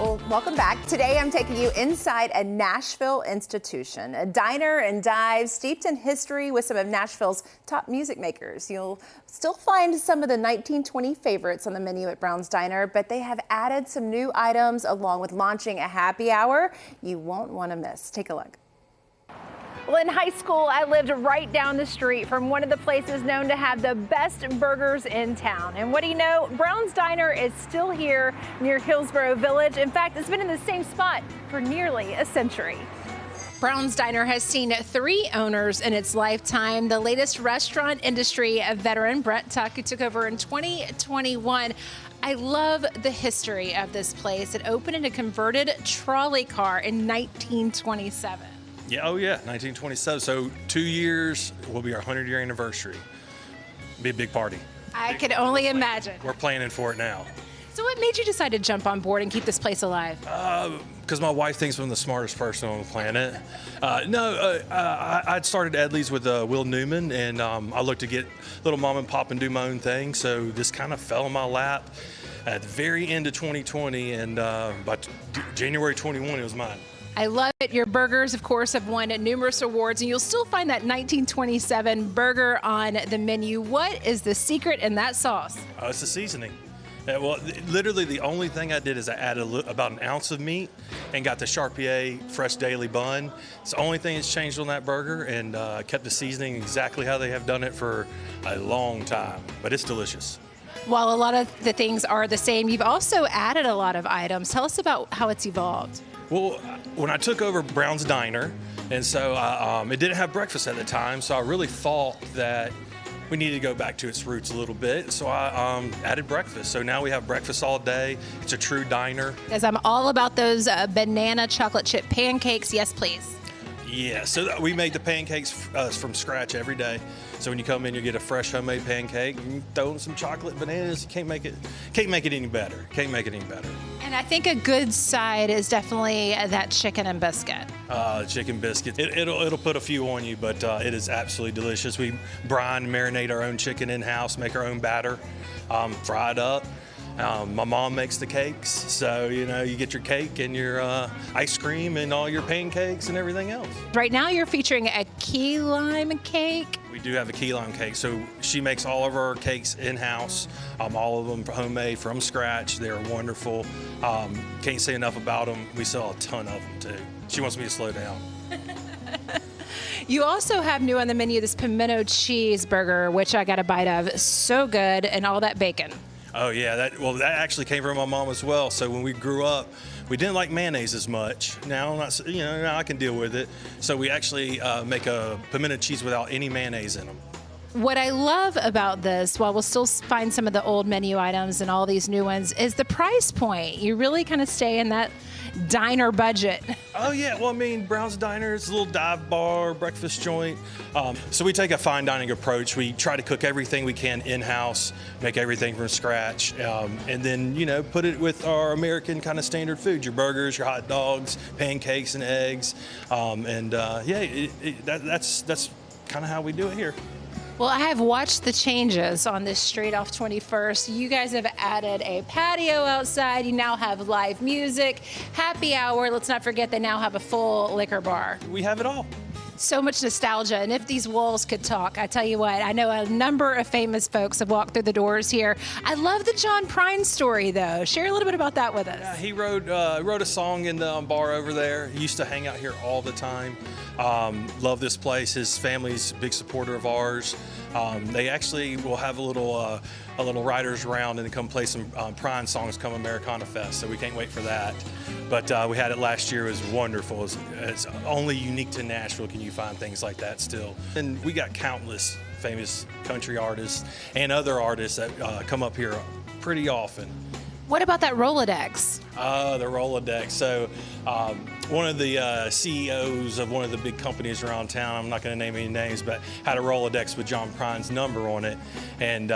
Well, welcome back. Today I'm taking you inside a Nashville institution, a diner and dive steeped in history with some of Nashville's top music makers. You'll still find some of the 1920 favorites on the menu at Brown's Diner, but they have added some new items along with launching a happy hour you won't want to miss. Take a look. Well, in high school, I lived right down the street from one of the places known to have the best burgers in town. And what do you know? Brown's Diner is still here near Hillsborough Village. In fact, it's been in the same spot for nearly a century. Brown's Diner has seen 3 owners in its lifetime. The latest restaurant industry veteran, Brett Tuck, who took over in 2021. I love the history of this place. It opened in a converted trolley car in 1927. Yeah, oh yeah, 1927. So 2 years will be our 100-year anniversary. Be a big party. I can only imagine. We're planning for it now. So what made you decide to jump on board and keep this place alive? Because my wife thinks I'm the smartest person on the planet. I'd started Edley's with Will Newman, and I looked to get little mom and pop and do my own thing. So this kind of fell in my lap at the very end of 2020, and by January 21, it was mine. I love it. Your burgers, of course, have won numerous awards, and you'll still find that 1927 burger on the menu. What is the secret in that sauce? It's the seasoning. Well, literally the only thing I did is I added about an ounce of meat and got the Charpier Fresh Daily Bun. It's the only thing that's changed on that burger, and kept the seasoning exactly how they have done it for a long time, but it's delicious. While a lot of the things are the same, you've also added a lot of items. Tell us about how it's evolved. Well, when I took over Brown's Diner, and so it didn't have breakfast at the time, so I really thought that we needed to go back to its roots a little bit, so I added breakfast. So now we have breakfast all day. It's a true diner. Because I'm all about those banana chocolate chip pancakes. Yes, please. Yeah, so we make the pancakes from scratch every day. So when you come in, you get a fresh homemade pancake. You throw in some chocolate bananas. You can't make it any better. Can't make it any better. And I think a good side is definitely that chicken and biscuit. Chicken biscuit. It'll put a few on you, but it is absolutely delicious. We brine and marinate our own chicken in-house, make our own batter, fry it up. My mom makes the cakes, so you get your cake and your ice cream and all your pancakes and everything else. Right now you're featuring a key lime cake. We do have a key lime cake, so she makes all of our cakes in-house, all of them homemade from scratch. They're wonderful. Can't say enough about them. We sell a ton of them too. She wants me to slow down. You also have new on the menu this pimento cheeseburger, which I got a bite of. So good, and all that bacon. Oh yeah, that actually came from my mom as well. So when we grew up, we didn't like mayonnaise as much. Now now I can deal with it. So we actually make a pimento cheese without any mayonnaise in them. What I love about this, while we'll still find some of the old menu items and all these new ones, is the price point. You really kind of stay in that diner budget. Oh yeah, well I mean, Brown's Diner is a little dive bar, breakfast joint. So we take a fine dining approach. We try to cook everything we can in-house, make everything from scratch, and then put it with our American kind of standard food, your burgers, your hot dogs, pancakes and eggs, that's kind of how we do it here. Well, I have watched the changes on this street off 21st. You guys have added a patio outside. You now have live music, happy hour. Let's not forget they now have a full liquor bar. We have it all. So much nostalgia, and if these walls could talk, I tell you what, I know a number of famous folks have walked through the doors here. I love the John Prine story, though. Share a little bit about that with us. Yeah, he wrote a song in the bar over there. He used to hang out here all the time. Love this place. His family's a big supporter of ours. They actually will have a little writers round and come play some Prine songs come Americana Fest, so we can't wait for that. But we had it last year. It was wonderful. It's only unique to Nashville can you find things like that still. And we got countless famous country artists and other artists that come up here pretty often. What about that Rolodex? The Rolodex. So one of the CEOs of one of the big companies around town, I'm not going to name any names, but had a Rolodex with John Prine's number on it. And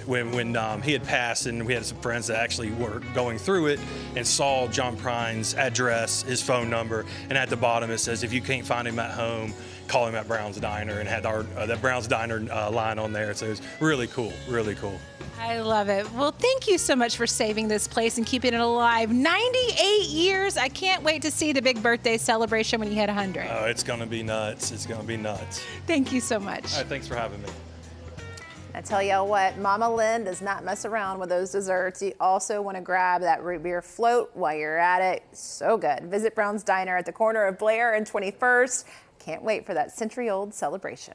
when he had passed, and we had some friends that actually were going through it and saw John Prine's address, his phone number, and at the bottom it says, if you can't find him at home, call him at Brown's Diner, and had our that Brown's Diner line on there. So it was really cool, really cool. I love it. Well, thank you so much for saving this place and keeping it alive. 98 years. I can't wait to see the big birthday celebration when you hit 100. Oh, it's going to be nuts. It's going to be nuts. Thank you so much. All right, thanks for having me. I tell y'all what, Mama Lynn does not mess around with those desserts. You also want to grab that root beer float while you're at it. So good. Visit Brown's Diner at the corner of Blair and 21st. Can't wait for that century-old celebration.